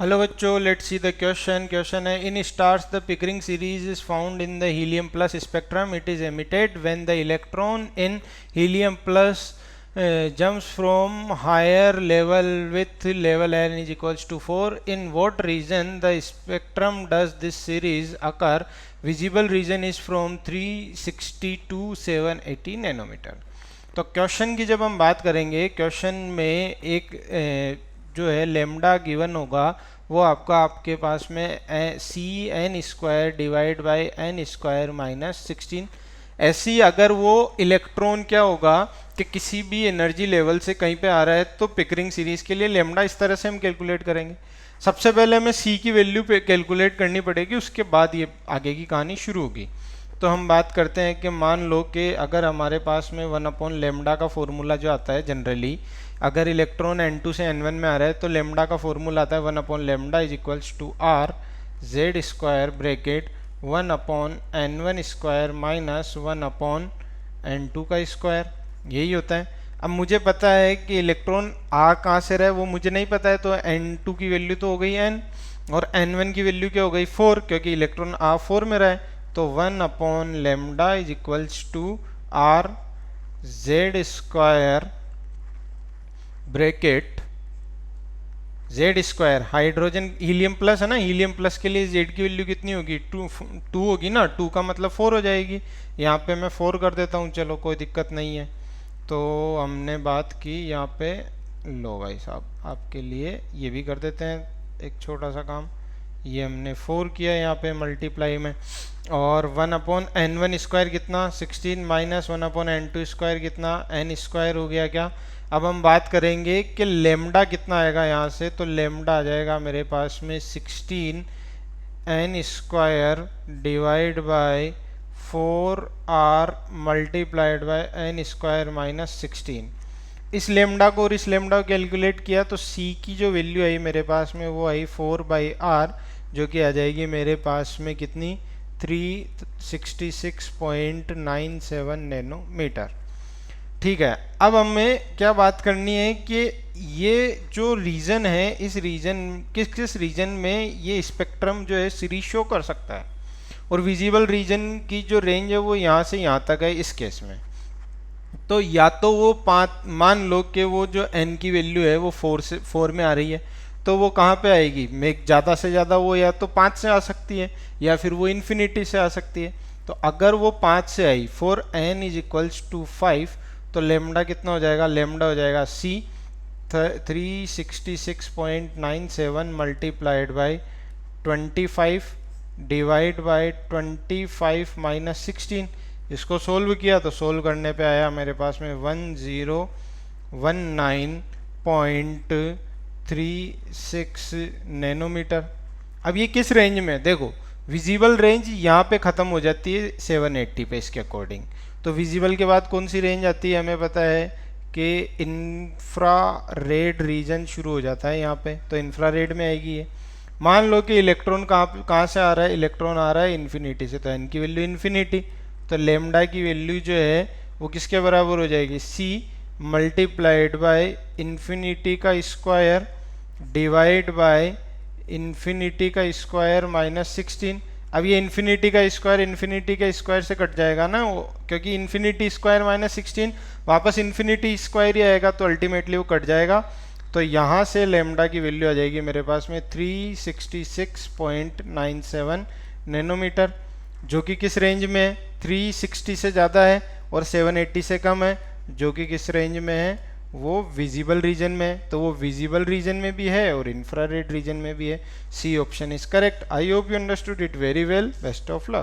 Hello बच्चों, let's see the question है in stars the Pickering series is found in the helium plus spectrum. It is emitted when the electron in helium plus jumps from higher level with level n is equals to 4. In what region the spectrum does this series occur? Visible region is from 360 to 780 nanometer. तो question की जब हम बात करेंगे, question में एक जो है लेमडा गिवन होगा, वो आपके पास में C N square divide by N square minus 16. ऐसी अगर वो इलेक्ट्रॉन क्या होगा कि किसी भी एनर्जी लेवल से कहीं पे आ रहा है, तो पिकरिंग सीरीज के लिए लेमडा इस तरह से हम कैलकुलेट करेंगे. सबसे पहले हमें सी की वैल्यू पे कैलकुलेट करनी पड़ेगी, उसके बाद ये आगे की कहानी शुरू होगी. तो हम बात करते हैं कि मान लो कि अगर हमारे पास में 1 लेमडा का फॉर्मूला जो आता है जनरली, अगर इलेक्ट्रॉन n2 से n1 में आ रहा है तो लेमडा का फॉर्मूला आता है 1 lambda is equals to R Z square bracket 1 n1 square minus 1 n2 का स्क्वायर. यही होता है. अब मुझे पता है कि इलेक्ट्रॉन आ कहाँ से रहा है वो मुझे नहीं पता है, तो n2 की वैल्यू तो हो गई n और n1 की वैल्यू क्या हो गई 4, क्योंकि इलेक्ट्रॉन r4 में रहा है. तो 1 lambda is equals to R Z square bracket Z square. Hydrogen helium plus है ना, हीलियम प्लस के लिए जेड की वैल्यू कितनी होगी 2 होगी ना, 2 का मतलब 4 हो जाएगी. यहाँ पे मैं 4 कर देता हूँ, चलो कोई दिक्कत नहीं है. तो हमने बात की यहाँ पे, लो भाई साहब आपके लिए ये भी कर देते हैं एक छोटा सा काम. ये हमने 4 किया यहाँ पे मल्टीप्लाई में, और 1 स्क्वायर कितना 16 माइनस 1 स्क्वायर कितना n स्क्वायर हो गया क्या. अब हम बात करेंगे कि लेमडा कितना आएगा यहाँ से, तो लेमडा आ जाएगा मेरे पास में 16 n square divide by 4r multiplied by n square minus 16. इस लेमडा को और इस लेमडा को कैलकुलेट किया तो c की जो वैल्यू आई मेरे पास में वो आई 4/r, जो कि आ जाएगी मेरे पास में कितनी 366.97 नैनोमीटर. ठीक है. अब हमें क्या बात करनी है कि ये जो रीजन है, इस रीजन किस रीजन में ये स्पेक्ट्रम जो है सीरीज शो कर सकता है, और विजिबल रीजन की जो रेंज है वो यहाँ से यहाँ तक है इस केस में. तो या तो वो 5, मान लो कि वो जो n की वैल्यू है वो 4 में आ रही है, तो वो कहाँ पे आएगी, में ज़्यादा से ज़्यादा वो या तो 5 से आ सकती है या फिर वो इन्फिनिटी से आ सकती है. तो अगर वो 5 से आई 4n इज इक्वल्स टू 5, तो लेमडा कितना हो जाएगा, लेमडा हो जाएगा c 366.97 multiplied by 25 divide by 25 minus 16. इसको सोल्व किया तो सोल्व करने पे आया मेरे पास में 1019.36 नैनोमीटर. अब ये किस रेंज में, देखो विजिबल रेंज यहाँ पे ख़त्म हो जाती है 780 पे इसके अकॉर्डिंग. तो विजिबल के बाद कौन सी रेंज आती है, हमें पता है कि इंफ्रारेड रीजन शुरू हो जाता है यहाँ पे, तो इंफ्रारेड में आएगी ये. मान लो कि इलेक्ट्रॉन कहाँ से आ रहा है, इलेक्ट्रॉन आ रहा है इन्फिनिटी से, तो एन की वैल्यू इन्फिनिटी, तो लेमडा की वैल्यू जो है वो किसके बराबर हो जाएगी, सी मल्टीप्लाइड बाय इन्फिनिटी का स्क्वायर डिवाइड बाय इन्फिनिटी का स्क्वायर माइनस 16. अब ये इन्फिनिटी का स्क्वायर से कट जाएगा ना वो, क्योंकि इन्फिनिटी स्क्वायर माइनस 16 वापस इन्फिनिटी स्क्वायर ही आएगा, तो अल्टीमेटली वो कट जाएगा. तो यहाँ से लेमडा की वैल्यू आ जाएगी मेरे पास में 366.97 नैनोमीटर, जो कि किस रेंज में है, 360 से ज़्यादा है और 780 से कम है, जो कि किस रेंज में है, वो विजिबल रीजन में है. तो वो विजिबल रीजन में भी है और इंफ्रारेड रीजन में भी है. C option is correct. I hope you understood it very well. Best of luck.